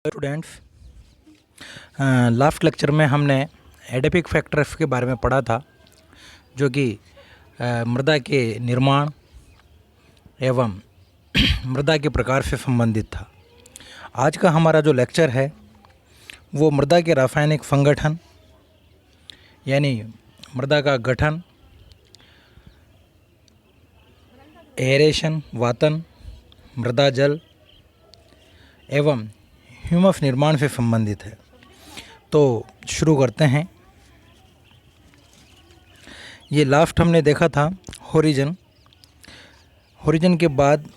Students, last lecture में हमने adipic factors के बारे में पढ़ा था, जो कि मृदा के निर्माण एवं मृदा के प्रकार से संबंधित था। आज का हमारा जो लेक्चर है वो मृदा के रासायनिक संगठन यानी मृदा का गठन, एरेशन वातन, मृदा जल एवं ह्यूमस निर्माण से संबंधित है। तो शुरू करते हैं। ये लास्ट हमने देखा था होरिजन के बाद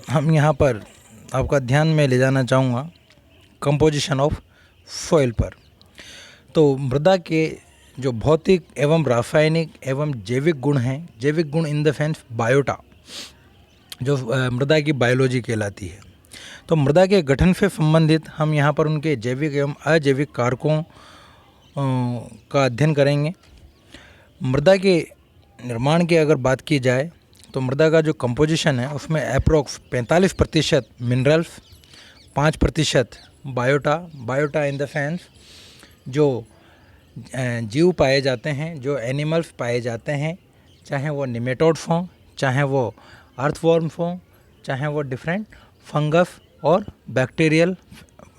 हम यहाँ पर आपका ध्यान में ले जाना चाहूँगा कंपोजिशन ऑफ सॉइल पर। तो मृदा के जो भौतिक एवं रासायनिक एवं जैविक गुण हैं, जैविक गुण इन द सेंस बायोटा, जो मृदा की बायोलॉजी कहलाती है। तो मृदा के गठन से संबंधित हम यहाँ पर उनके जैविक एवं अजैविक कारकों का अध्ययन करेंगे। मृदा के निर्माण की अगर बात की जाए तो मृदा का जो कंपोजिशन है उसमें approx 45% minerals, 5% biota in the sense जो जीव पाए जाते हैं, जो एनिमल्स पाए जाते हैं, चाहे वो निमेटोड्स हों, चाहे वो अर्थवॉर्म्स हों, चाहे वो डिफरेंट फंगस और बैक्टीरियल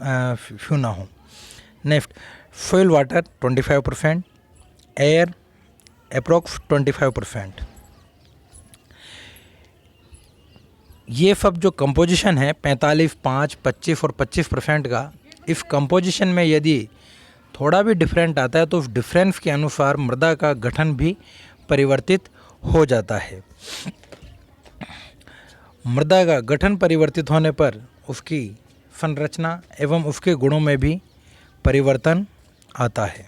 फ्यूना हो। Next soil water 25%, air approx 25%। ये सब जो कंपोजिशन है 45, 5, 25 और 25% का, इस कंपोजिशन में यदि थोड़ा भी डिफरेंट आता है तो उस डिफरेंस के अनुसार मृदा का गठन भी परिवर्तित हो जाता है। मृदा का गठन परिवर्तित होने पर उसकी संरचना एवं उसके गुणों में भी परिवर्तन आता है।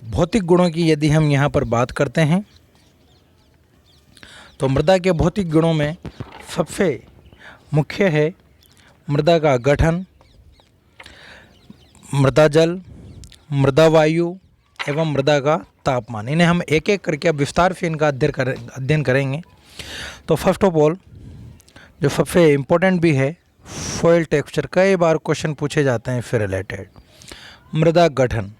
भौतिक गुणों की यदि हम यहाँ पर बात करते हैं तो मृदा के भौतिक गुणों में सबसे मुख्य है मृदा का गठन, मृदा जल, मृदा वायु एवं मृदा का तापमान। इन्हें हम एक एक करके अब विस्तार से इनका अध्ययन करेंगे। तो फर्स्ट ऑफ ऑल जो सबसे इम्पोर्टेंट भी है, सॉइल टेक्सचर। कई बार क्वेश्चन पूछे जाते हैं इससे रिलेटेड। मृदा गठन,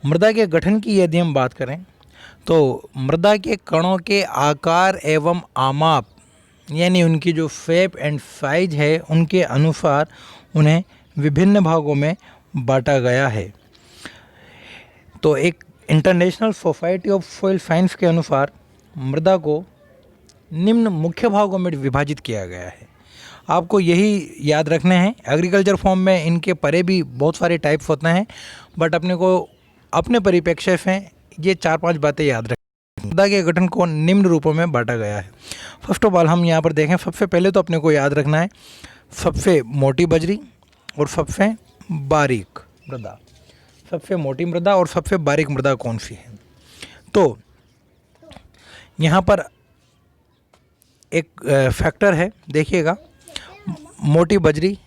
मृदा के गठन की यदि हम बात करें तो मृदा के कणों के आकार एवं आमाप यानी उनकी जो शेप एंड साइज है उनके अनुसार उन्हें विभिन्न भागों में बांटा गया है। तो एक international society of soil science के अनुसार मृदा को निम्न मुख्य भागों में विभाजित किया गया है। आपको यही याद रखने हैं। एग्रीकल्चर फॉर्म में इनके परे भी बहुत सारे टाइप्स होते हैं, बट अपने को अपने परिप्रेक्ष्य से ये 4-5 बातें याद रखें। मृदा के गठन को निम्न रूपों में बांटा गया है। फर्स्ट ऑफ ऑल हम यहाँ पर देखें, सबसे पहले तो अपने को याद रखना है सबसे मोटी बजरी और सबसे बारीक मृदा। सबसे मोटी मृदा और सबसे बारीक मृदा कौन सी है? तो यहाँ पर एक फैक्टर है, देखिएगा। मोटी बजरी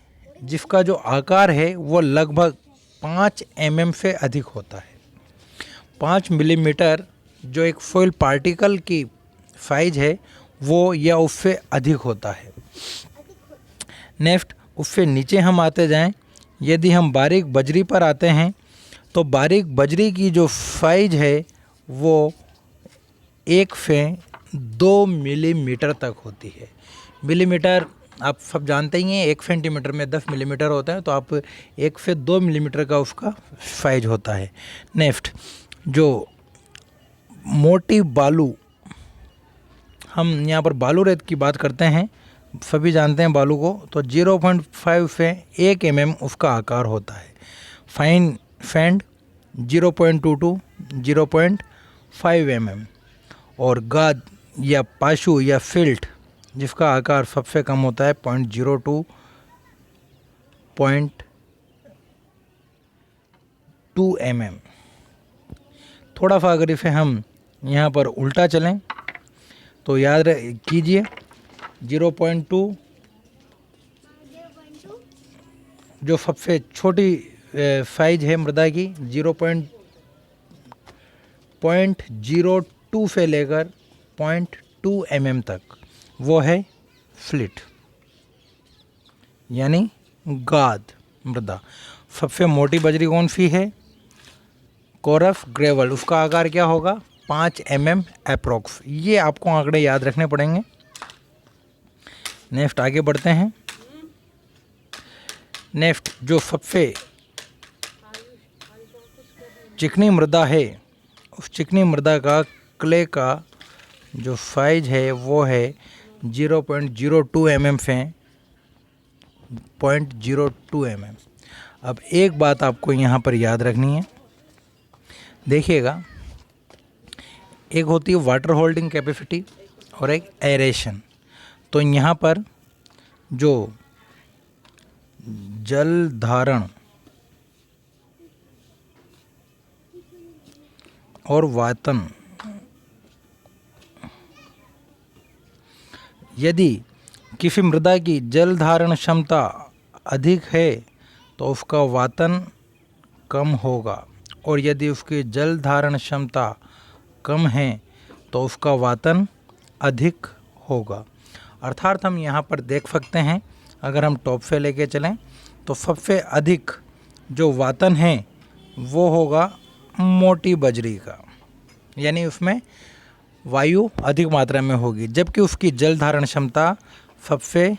जिसका जो आकार है वो लगभग 5 mm से अधिक होता है। 5 मिलीमीटर जो एक सॉइल पार्टिकल की साइज है वो या उससे अधिक होता है। नेक्स्ट उससे नीचे हम आते जाएं, यदि हम बारीक बजरी पर आते हैं तो बारीक बजरी की जो साइज है वो 1 से 2 मिलीमीटर तक होती है। मिलीमीटर आप सब जानते ही हैं, 1 सेंटीमीटर में 10 मिलीमीटर होता है, तो आप 1 से 2 मिलीमीटर का उसका साइज होता है। नेक्स्ट जो मोटी बालू, हम यहाँ पर बालू रेत की बात करते हैं, सभी जानते हैं बालू को, तो 0.5 से 1 mm उसका आकार होता है। फाइन सैंड 0.22 0.5 mm और गाद या पाशु या फिल्ट जिसका आकार सबसे कम होता है 0.02 0.2 mm। थोड़ा सा अगर इसे हम यहाँ पर उल्टा चलें तो याद कीजिए 0.2 जो सबसे छोटी साइज है मृदा की, 0.02 से लेकर 0.2 mm तक, वो है फ्लिट। यानी गाद मृदा। सबसे मोटी बजरी कौन सी है? कोरफ ग्रेवल। उसका आकार क्या होगा? 5 mm अप्रोक्स। ये आपको आंकड़े याद रखने पड़ेंगे। नेक्स्ट आगे बढ़ते हैं। नेक्स्ट जो सबसे चिकनी मृदा है, उस चिकनी मृदा का क्ले का जो साइज है वो है 0.02 mm से 0.02 mm। अब एक बात आपको यहाँ पर याद रखनी है, देखिएगा, एक होती है वाटर होल्डिंग कैपेसिटी और एक एरेशन। तो यहाँ पर जो जल धारण और वातन, यदि किसी मृदा की जल धारण क्षमता अधिक है तो उसका वातन कम होगा, और यदि उसकी जल धारण क्षमता कम है तो उसका वातन अधिक होगा। अर्थात हम यहाँ पर देख सकते हैं, अगर हम टॉप से लेके चलें तो सबसे अधिक जो वातन है वो होगा मोटी बजरी का, यानी उसमें वायु अधिक मात्रा में होगी, जबकि उसकी जल धारण क्षमता सबसे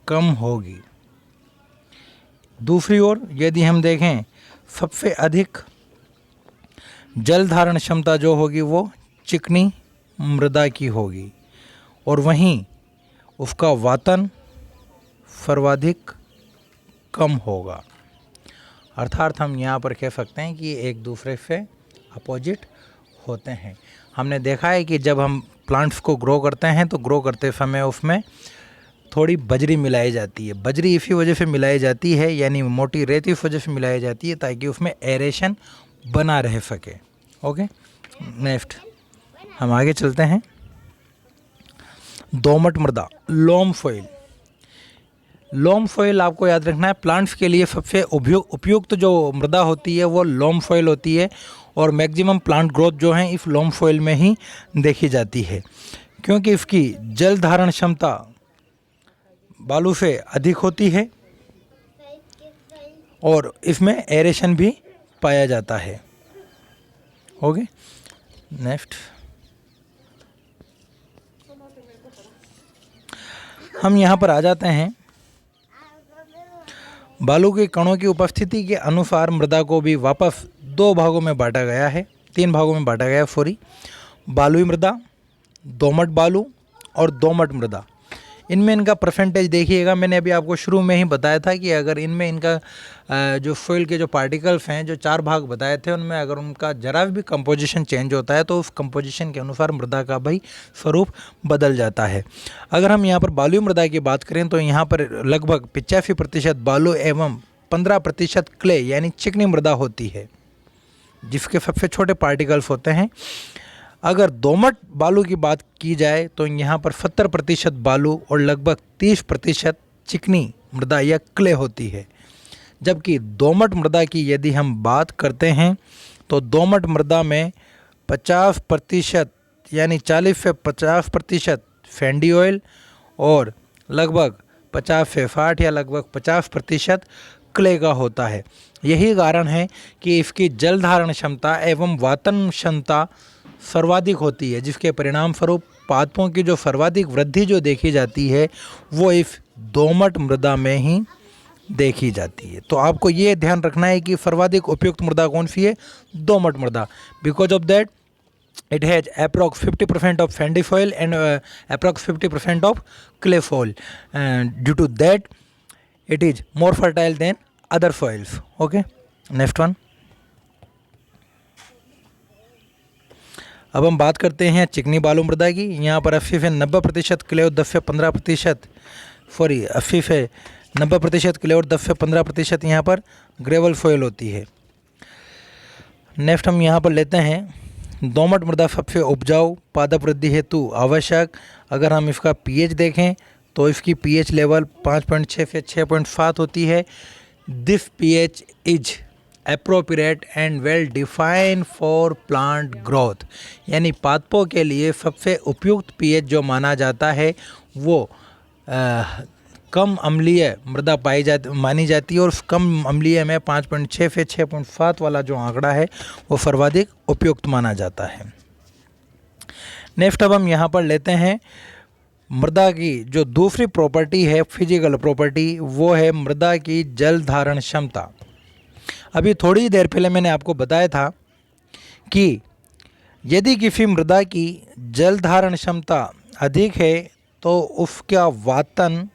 कम होगी। दूसरी ओर यदि हम देखें, सबसे अधिक जल धारण क्षमता जो होगी वो चिकनी मृदा की होगी, और वहीं उसका वातन सर्वाधिक कम होगा। अर्थात हम यहाँ पर कह सकते हैं कि एक दूसरे से अपोजिट होते हैं। हमने देखा है कि जब हम प्लांट्स को ग्रो करते हैं तो ग्रो करते समय उसमें थोड़ी बजरी मिलाई जाती है। बजरी इसी वजह से मिलाई जाती है, यानी मोटी रेत इस वजह से मिलाई जाती है ताकि उसमें एरेशन बना रह सके। ओके, नेक्स्ट हम आगे चलते हैं। दोमट मृदा, लोम सॉइल। लोम सॉइल आपको याद रखना है, प्लांट्स के लिए सबसे उपयुक्त जो मृदा होती है वो लोम सॉइल होती है, और मैक्सिमम प्लांट ग्रोथ जो है इस लोम सॉइल में ही देखी जाती है, क्योंकि इसकी जल धारण क्षमता बालू से अधिक होती है और इसमें एरेशन भी पाया जाता है। ओके, नेक्स्ट हम यहाँ पर आ जाते हैं। बालू के कणों की उपस्थिति के अनुसार मृदा को भी वापस 2 भागों में बांटा गया है, 3 भागों में बांटा गया है। सॉरी, बालुई मृदा, दोमट बालू और दोमट मृदा। इनमें इनका परसेंटेज देखिएगा, मैंने अभी आपको शुरू में ही बताया था कि अगर इनमें इनका जो सॉइल के जो पार्टिकल्स हैं, जो 4 भाग बताए थे, उनमें अगर उनका जरा भी कंपोजिशन चेंज होता है तो उस कंपोजिशन के अनुसार मृदा का भाई स्वरूप बदल जाता है। अगर हम यहाँ पर बालुई मृदा की बात करें तो यहाँ पर लगभग 85% बालू एवं 15% क्ले यानी चिकनी मृदा होती है, जिसके सबसे छोटे पार्टिकल्स होते हैं। अगर दोमट बालू की बात की जाए तो यहाँ पर 70% बालू और लगभग 30% चिकनी मृदा या क्ले होती है। जबकि दोमट मृदा की यदि हम बात करते हैं तो दोमट मृदा में 50% यानी 40 से 50% सैंडी ऑयल और लगभग 50 से 60 या लगभग 50% क्ले का होता है। यही कारण है कि इसकी जल धारण क्षमता एवं वातन क्षमता सर्वाधिक होती है, जिसके परिणाम स्वरूप पादपों की जो सर्वाधिक वृद्धि जो देखी जाती है वो इस दोमट मृदा में ही देखी जाती है। तो आपको ये ध्यान रखना है कि सर्वाधिक उपयुक्त मृदा कौन सी है? दोमट मृदा। Because of that it has approx 50% of sandy soil and approx 50% of clay soil, and due to that it is more fertile than other soils. Okay, next one. अब हम बात करते हैं चिकनी बालू मृदा की। यहाँ पर 80 से 90% क्ले और 10 से 15% 80 से 90% क्ले और 10 से 15% यहाँ पर ग्रेवल सॉइल होती है। नेक्स्ट हम यहाँ पर लेते हैं दोमट मृदा सबसे उपजाऊ पादप वृद्धि हेतु आवश्यक। अगर हम इसका पीएच देखें तो इसकी पीएच लेवल 5.6 से 6.7 होती है। This pH is appropriate and well defined for plant growth, यानी पादपों के लिए सबसे उपयुक्त पीएच जो माना जाता है वो कम अम्लीय मृदा मानी जाती है, और उस कम अम्लीय में 5.6 से 6.7 वाला जो आंकड़ा है वो सर्वाधिक उपयुक्त माना जाता है। नेक्स्ट अब हम यहाँ पर लेते हैं मृदा की जो दूसरी प्रॉपर्टी है, फिजिकल प्रॉपर्टी, वो है मृदा की जल धारण क्षमता। अभी थोड़ी देर पहले मैंने आपको बताया था कि यदि किसी मृदा की जल धारण क्षमता अधिक है तो उसका वातन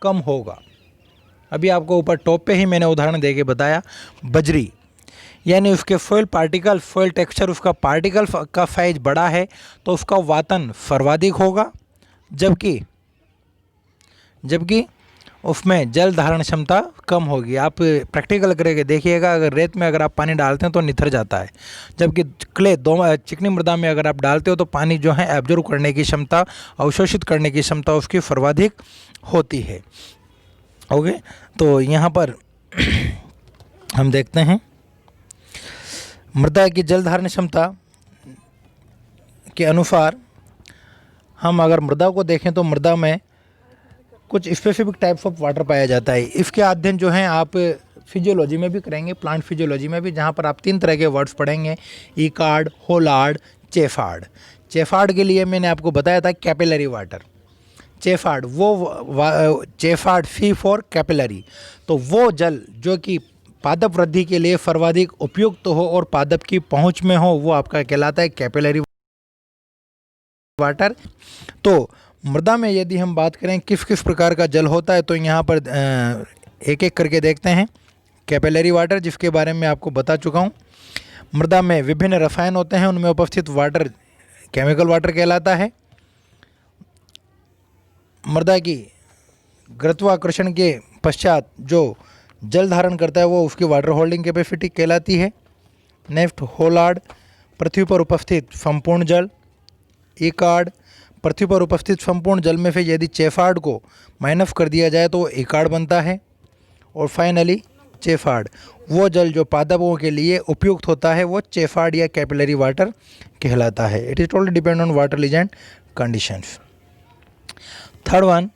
कम होगा। अभी आपको ऊपर टॉप पे ही मैंने उदाहरण देके बताया, बजरी, यानी उसके फॉइल पार्टिकल, फॉइल टेक्सचर, उसका पार्टिकल का साइज बड़ा है तो उसका वातन सर्वाधिक होगा, जबकि उसमें जल धारण क्षमता कम होगी। आप प्रैक्टिकल करके देखिएगा, अगर रेत में अगर आप पानी डालते हैं तो निथर जाता है, जबकि क्ले चिकनी मृदा में अगर आप डालते हो तो पानी जो है एब्जॉर्ब करने की क्षमता, अवशोषित करने की क्षमता उसकी सर्वाधिक होती है। ओके, तो यहाँ पर हम देखते हैं मृदा की जल धारण क्षमता के अनुसार हम अगर मृदा को देखें तो मृदा में कुछ स्पेसिफिक टाइप्स ऑफ वाटर पाया जाता है। इसके अध्ययन जो है आप फिजियोलॉजी में भी करेंगे, प्लांट फिजियोलॉजी में भी, जहाँ पर आप 3 तरह के वर्ड्स पढ़ेंगे, ईकार्ड, होलार्ड, चेफार्ड। चेफार्ड के लिए मैंने आपको बताया था कैपिलरी वाटर। चेफार्ड चेफार्ड सी फॉर कैपिलरी, तो वो जल जो कि पादप वृद्धि के लिए सर्वाधिक उपयुक्त हो और पादप की पहुँच में हो, वो आपका कहलाता है कैपिलरी वाटर। तो मृदा में यदि हम बात करें किस किस प्रकार का जल होता है, तो यहाँ पर एक एक करके देखते हैं। कैपिलरी वाटर, जिसके बारे में आपको बता चुका हूँ। मृदा में विभिन्न रसायन होते हैं, उनमें उपस्थित वाटर केमिकल वाटर कहलाता है। मृदा की गुरुत्वाकर्षण के पश्चात जो जल धारण करता है वो उसकी वाटर होल्डिंग कैपेसिटी कहलाती है। नेक्स्ट होलार्ड, पृथ्वी पर उपस्थित संपूर्ण जल। ईकार्ड, पृथ्वी पर उपस्थित संपूर्ण जल में से यदि चेफार्ड को माइनस कर दिया जाए तो ईकार्ड बनता है। और फाइनली चेफार्ड, वो जल जो पादपों के लिए उपयुक्त होता है वो चेफार्ड या कैपिलरी वाटर कहलाता है। It is totally depend on water legend conditions. Third one,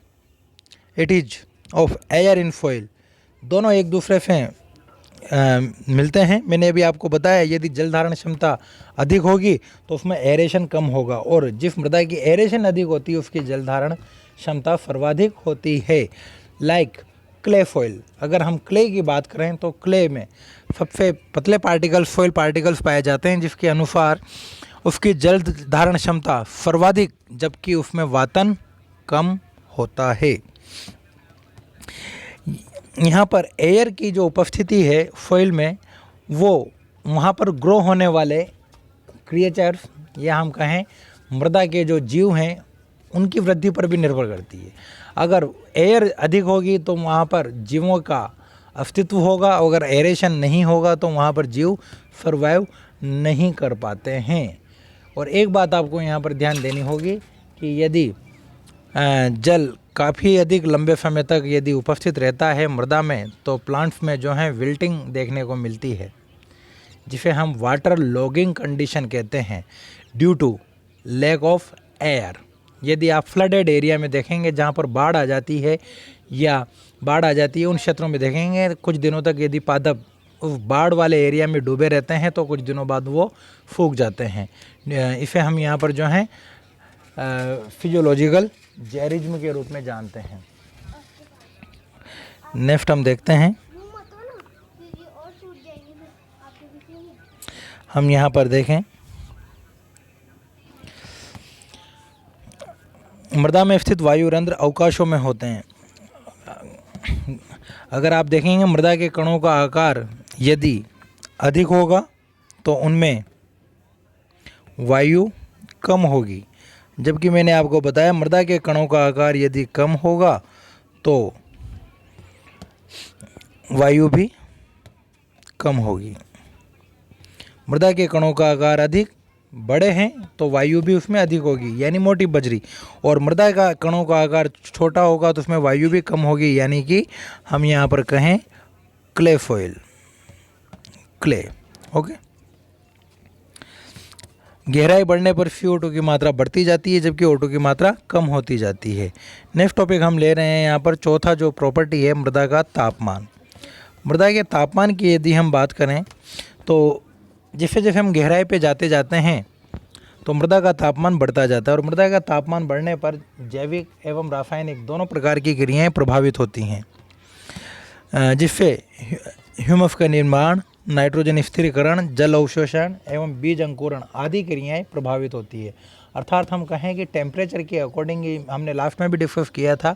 it is of air in foil. दोनों एक दूसरे से मिलते हैं। मैंने अभी आपको बताया यदि जल धारण क्षमता अधिक होगी तो उसमें एरेशन कम होगा, और जिस मृदा की एरेशन अधिक होती है उसकी जल धारण क्षमता सर्वाधिक होती है। लाइक क्ले फॉइल, अगर हम क्ले की बात करें तो क्ले में सबसे पतले पार्टिकल्स, फॉइल पार्टिकल्स पाए जाते हैं, जिसके अनुसार उसकी जल धारण क्षमता सर्वाधिक, जबकि उसमें वातन कम होता है। यहाँ पर एयर की जो उपस्थिति है फॉइल में, वो वहाँ पर ग्रो होने वाले क्रिएचर्स या हम कहें मृदा के जो जीव हैं उनकी वृद्धि पर भी निर्भर करती है। अगर एयर अधिक होगी तो वहाँ पर जीवों का अस्तित्व होगा, अगर एरेशन नहीं होगा तो वहाँ पर जीव सर्वाइव नहीं कर पाते हैं। और एक बात आपको यहाँ पर ध्यान देनी होगी कि यदि जल काफ़ी अधिक लंबे समय तक यदि उपस्थित रहता है मृदा में तो प्लांट्स में जो है विल्टिंग देखने को मिलती है, जिसे हम वाटर लॉगिंग कंडीशन कहते हैं, due to lack of air. यदि आप फ्लडेड एरिया में देखेंगे जहाँ पर बाढ़ आ जाती है या बाढ़ आ जाती है, उन क्षेत्रों में देखेंगे कुछ दिनों तक यदि पादप उस बाढ़ वाले एरिया में डूबे रहते हैं तो कुछ दिनों बाद वो सूख जाते हैं। इसे हम यहाँ पर जो है फिजियोलॉजिकल जेरिज्म के रूप में जानते हैं। नेक्स्ट हम देखते हैं, हम यहाँ पर देखें मृदा में स्थित वायु रंध्र अवकाशों में होते हैं। अगर आप देखेंगे मृदा के कणों का आकार यदि अधिक होगा तो उनमें वायु कम होगी, जबकि मैंने आपको बताया मृदा के कणों का आकार यदि कम होगा तो वायु भी कम होगी। मृदा के कणों का आकार अधिक बड़े हैं तो वायु भी उसमें अधिक होगी, यानी मोटी बजरी, और मृदा का कणों का आकार छोटा होगा तो उसमें वायु भी कम होगी, यानी कि हम यहाँ पर कहें क्ले फॉइल, क्ले। ओके, गहराई बढ़ने पर CO2 की मात्रा बढ़ती जाती है जबकि O2 की मात्रा कम होती जाती है। नेक्स्ट टॉपिक हम ले रहे हैं यहाँ पर चौथा जो प्रॉपर्टी है मृदा का तापमान। मृदा के तापमान की यदि हम बात करें तो जैसे जैसे हम गहराई पे जाते जाते हैं तो मृदा का तापमान बढ़ता जाता है और मृदा का तापमान बढ़ने पर जैविक एवं रासायनिक दोनों प्रकार की क्रियाएं प्रभावित होती हैं, जिससे ह्यूमस का निर्माण, नाइट्रोजन स्थिरीकरण, जल अवशोषण एवं बीज अंकुरण आदि क्रियाएं प्रभावित होती है। अर्थात हम कहें कि टेम्परेचर के अकॉर्डिंग, हमने लास्ट में भी डिस्कस किया था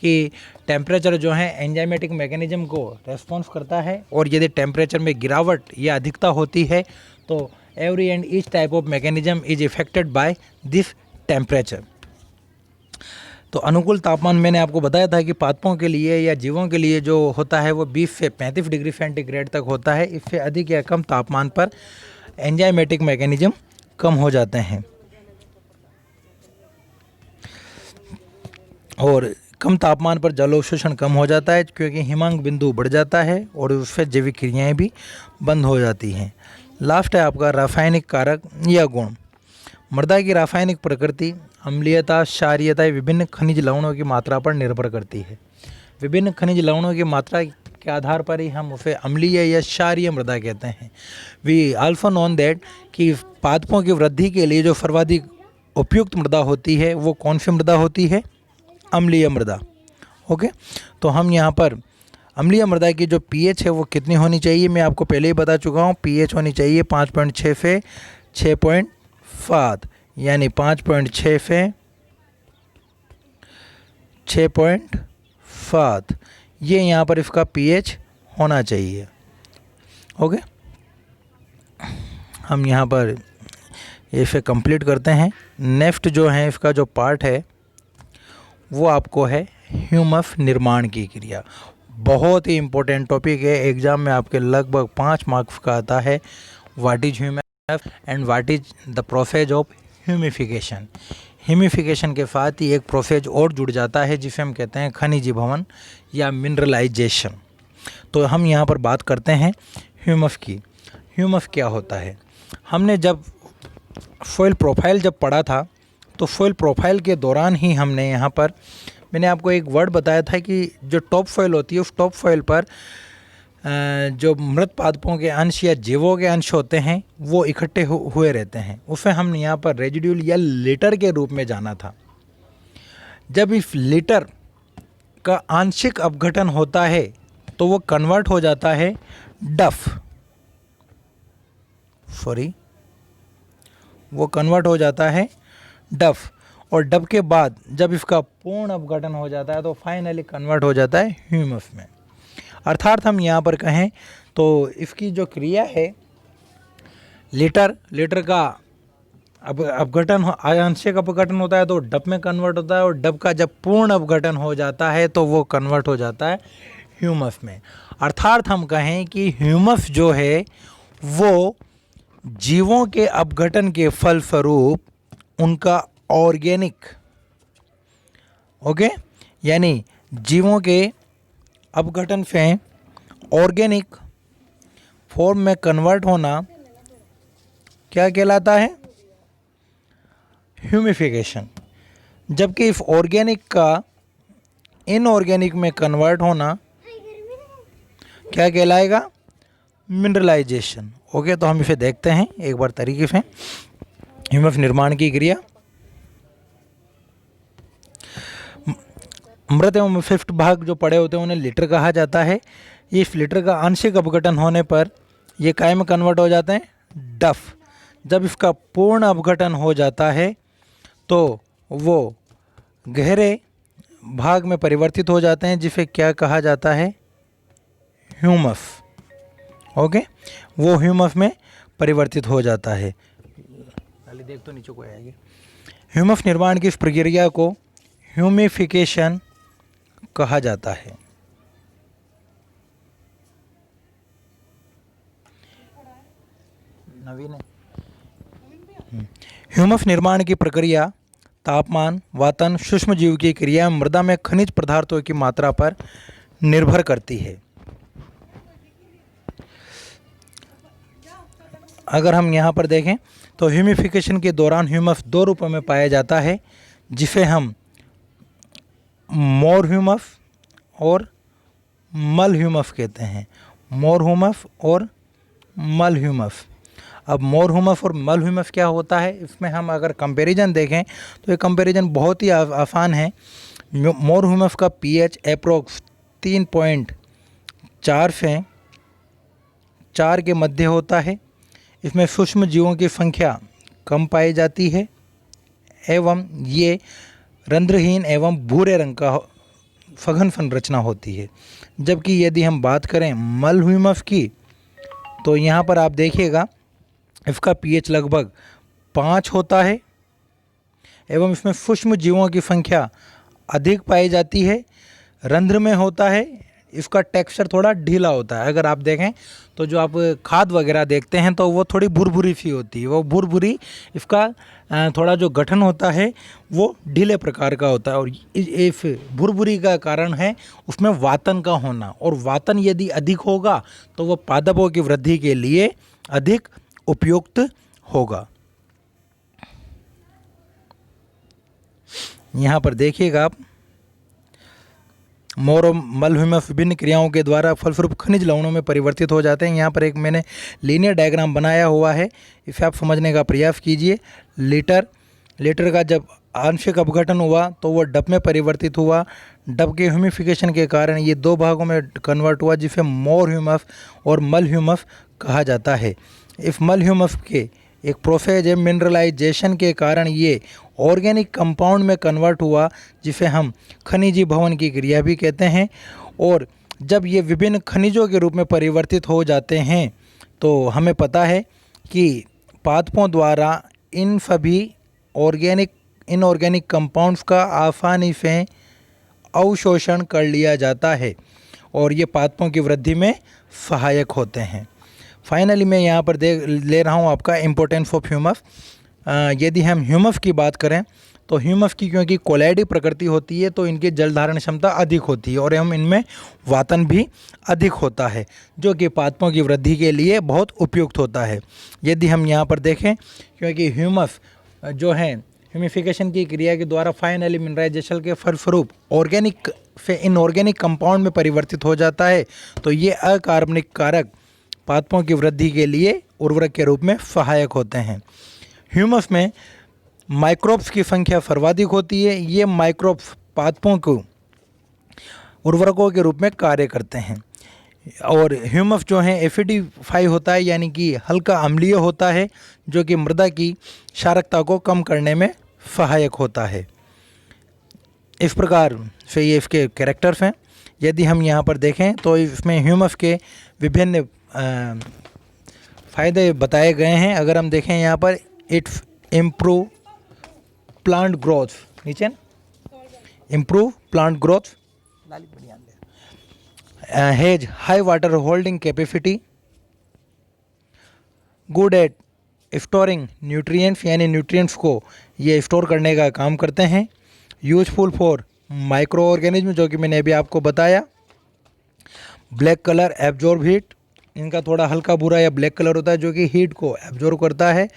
कि टेम्परेचर जो है एंजाइमेटिक मैकेनिज्म को रेस्पॉन्स करता है और यदि टेम्परेचर में गिरावट या अधिकता होती है तो every and each type of mechanism is affected by this temperature. तो अनुकूल तापमान मैंने आपको बताया था कि पादपों के लिए या जीवों के लिए जो होता है वो 20 से 35 डिग्री सेंटीग्रेड तक होता है। इससे अधिक या कम तापमान पर एंजाइमेटिक मैकेनिज्म कम हो जाते हैं और कम तापमान पर जल अवशोषण कम हो जाता है क्योंकि हिमांक बिंदु बढ़ जाता है और उससे जैविक क्रियाएं भी बंद हो जाती हैं। लास्ट है आपका रासायनिक कारक या गुण। मृदा की रासायनिक प्रकृति, अम्लीयता, क्षारीयता विभिन्न खनिज लवणों की मात्रा पर निर्भर करती है। विभिन्न खनिज लवणों की मात्रा के आधार पर ही हम उसे अम्लीय या क्षारीय मृदा कहते हैं। वी आल्सो नोन दैट कि पादपों की वृद्धि के लिए जो सर्वाधिक उपयुक्त मृदा होती है वो कौन सी मृदा होती है? अम्लीय मृदा। ओके, तो हम यहाँ पर अम्लीय मृदा की जो pH है वो कितनी होनी चाहिए मैं आपको पहले ही बता चुका हूँ। pH होनी चाहिए 5.6 से 6.7, यानी 5.6 से 6.7, ये यहाँ पर इसका pH होना चाहिए। ओके, हम यहाँ पर इसे कंप्लीट करते हैं। नेक्स्ट जो है इसका जो पार्ट है वो आपको है ह्यूमस निर्माण की क्रिया। बहुत ही इम्पोर्टेंट टॉपिक है, एग्जाम में आपके लगभग 5 मार्क्स का आता है। What is humus and what is the process of humification. Humification के साथ ही एक प्रोसेस और जुड़ जाता है जिसे हम कहते हैं खनिजीभवन या मिनरलाइजेशन। तो हम यहाँ पर बात करते हैं ह्यूमस की। ह्यूमस क्या होता है? हमने जब सॉइल प्रोफाइल जब पढ़ा था तो सॉइल प्रोफाइल के दौरान ही हमने यहाँ पर मैंने आपको एक वर्ड बताया था कि जो टॉप सॉइल होती है उस टॉप सॉइल पर जो मृत पादपों के अंश या जीवों के अंश होते हैं वो इकट्ठे हुए रहते हैं। उसे हम यहाँ पर रेजिड्यूल या लिटर के रूप में जाना था। जब इस लिटर का आंशिक अपघटन होता है तो वो कन्वर्ट हो जाता है वो कन्वर्ट हो जाता है डफ, और डब के बाद जब इसका पूर्ण अपघटन हो जाता है तो फाइनली कन्वर्ट हो जाता है ह्यूमस में। अर्थात हम यहाँ पर कहें तो इसकी जो क्रिया है लिटर का अपघटन, आंशिक अपघटन होता है तो डब में कन्वर्ट होता है और डब का जब पूर्ण अपघटन हो जाता है तो वो कन्वर्ट हो जाता है ह्यूमस में। अर्थात हम कहें कि ह्यूमस जो है वो जीवों के अपघटन के फलस्वरूप उनका ऑर्गेनिक, ओके, यानी जीवों के अपघटन से ऑर्गेनिक फॉर्म में कन्वर्ट होना क्या कहलाता है? ह्यूमिफिकेशन। जबकि इस ऑर्गेनिक का इनऑर्गेनिक में कन्वर्ट होना क्या कहलाएगा? मिनरलाइजेशन। ओके, तो हम इसे देखते हैं एक बार तरीके से। ह्यूमस निर्माण की क्रिया। मृत एवं फिफ्थ भाग जो पड़े होते हैं उन्हें लिटर कहा जाता है। इस लिटर का आंशिक अपघटन होने पर ये काय में कन्वर्ट हो जाते हैं? डफ। जब इसका पूर्ण अपघटन हो जाता है तो वो गहरे भाग में परिवर्तित हो जाते हैं जिसे क्या कहा जाता है? ह्यूमस। ओके, वो ह्यूमस में परिवर्तित हो जाता है। देख तो नीचे को आएगी। ह्यूमस निर्माण की इस प्रक्रिया को ह्यूमिफिकेशन कहा जाता है। नवीन ह्यूमस निर्माण की प्रक्रिया तापमान, वातन, सूक्ष्म जीव की क्रिया मृदा में खनिज पदार्थों की मात्रा पर निर्भर करती है। अगर हम यहाँ पर देखें तो ह्यूमिफिकेशन के दौरान ह्यूमस दो रूपों में पाया जाता है, जिसे हम मोर ह्यूमस और मल ह्यूमस कहते हैं। मोर ह्यूमस और मल ह्यूमस। अब मोर ह्यूमस और मल ह्यूमस क्या होता है, इसमें हम अगर कंपैरिजन देखें तो ये कंपैरिजन बहुत ही आसान है। मोर ह्यूमस का पीएच अप्रोक्स 3.4 से 4 के मध्य होता है। इसमें सूक्ष्म जीवों की संख्या कम पाई जाती है एवं ये रंध्रहीन एवं भूरे रंग का सघन संरचना होती है। जबकि यदि हम बात करें मल ह्यूमस की, तो यहाँ पर आप देखिएगा इसका पीएच लगभग 5 होता है एवं इसमें सूक्ष्म जीवों की संख्या अधिक पाई जाती है, रंध्र में होता है, इसका टेक्सचर थोड़ा ढीला होता है। अगर आप देखें तो जो आप खाद वगैरह देखते हैं तो वो थोड़ी भुरभुरी सी होती है, वो भुरभुरी, इसका थोड़ा जो गठन होता है वो ढीले प्रकार का होता है। और इस भुरभुरी का कारण है उसमें वातन का होना, और वातन यदि अधिक होगा तो वो पादपों की वृद्धि के लिए अधिक उपयुक्त होगा। यहाँ पर देखिएगा आप, मोर और मल ह्यूमस विभिन्न क्रियाओं के द्वारा फलस्वरूप खनिज लवणों में परिवर्तित हो जाते हैं। यहाँ पर एक मैंने लीनियर डायग्राम बनाया हुआ है, इसे आप समझने का प्रयास कीजिए। लीटर का जब आंशिक अपघटन हुआ तो वो डब में परिवर्तित हुआ। डब के ह्यूमिफिकेशन के कारण ये दो भागों में कन्वर्ट हुआ, जिसे मोर ह्यूमस और मल ह्यूमस कहा जाता है। इस मल ह्यूमस के एक प्रोसेस मिनरलाइजेशन के कारण ये ऑर्गेनिक कंपाउंड में कन्वर्ट हुआ, जिसे हम खनिजी भवन की क्रिया भी कहते हैं। और जब ये विभिन्न खनिजों के रूप में परिवर्तित हो जाते हैं तो हमें पता है कि पादपों द्वारा इन सभी इनऑर्गेनिक कंपाउंड्स का आसानी से अवशोषण कर लिया जाता है और ये पादपों की वृद्धि में सहायक होते हैं। फाइनली मैं यहाँ पर ले रहा हूँ आपका इम्पोर्टेंस ऑफ ह्यूमस। यदि हम ह्यूमस की बात करें तो ह्यूमस की क्योंकि कोलाइडी प्रकृति होती है तो इनकी जल धारण क्षमता अधिक होती है और हम इनमें वातन भी अधिक होता है, जो कि पादपों की वृद्धि के लिए बहुत उपयुक्त होता है। यदि हम यहाँ पर देखें, क्योंकि ह्यूमस जो है ह्यूमिफिकेशन की क्रिया के द्वारा फाइनली मिनरलाइजेशन के फलस्वरूप ऑर्गेनिक से इनऑर्गेनिक कंपाउंड में परिवर्तित हो जाता है, तो ये अकार्बनिक कारक पादपों की वृद्धि के लिए उर्वरक के रूप में सहायक होते हैं। ह्यूमस में माइक्रोब्स की संख्या सर्वाधिक होती है। ये माइक्रोब्स पादपों को उर्वरकों के रूप में कार्य करते हैं। और ह्यूमस जो है एसिडिफाई होता है, यानी कि हल्का अम्लीय होता है, जो कि मृदा की क्षारकता को कम करने में सहायक होता है। इस प्रकार से ये इसके कैरेक्टर्स हैं। यदि हम यहाँ पर देखें तो इसमें ह्यूमस के विभिन्न फ़ायदे बताए गए हैं। अगर हम देखें यहाँ पर, इट इम्प्रूव प्लांट ग्रोथ, नीचे improve plant growth, has high water holding capacity, good at storing nutrients, यानी न्यूट्रिएंट्स को ये स्टोर करने का काम करते हैं। यूजफुल फॉर माइक्रो ऑर्गेनिज्म, जो कि मैंने अभी आपको बताया। ब्लैक कलर एब्जॉर्ब हीट, इनका थोड़ा हल्का भूरा या ब्लैक कलर होता है जो कि हीट को एब्जॉर्ब करता है,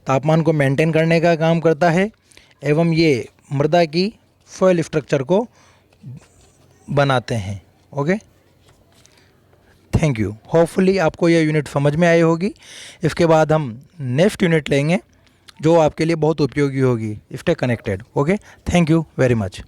तापमान को मेंटेन करने का काम करता है, एवं ये मृदा की सॉइल स्ट्रक्चर को बनाते हैं। Okay, thank you. होपफुली आपको यह यूनिट समझ में आई होगी। इसके बाद हम नेक्स्ट यूनिट लेंगे जो आपके लिए बहुत उपयोगी होगी। Stay connected. Okay, thank you very much.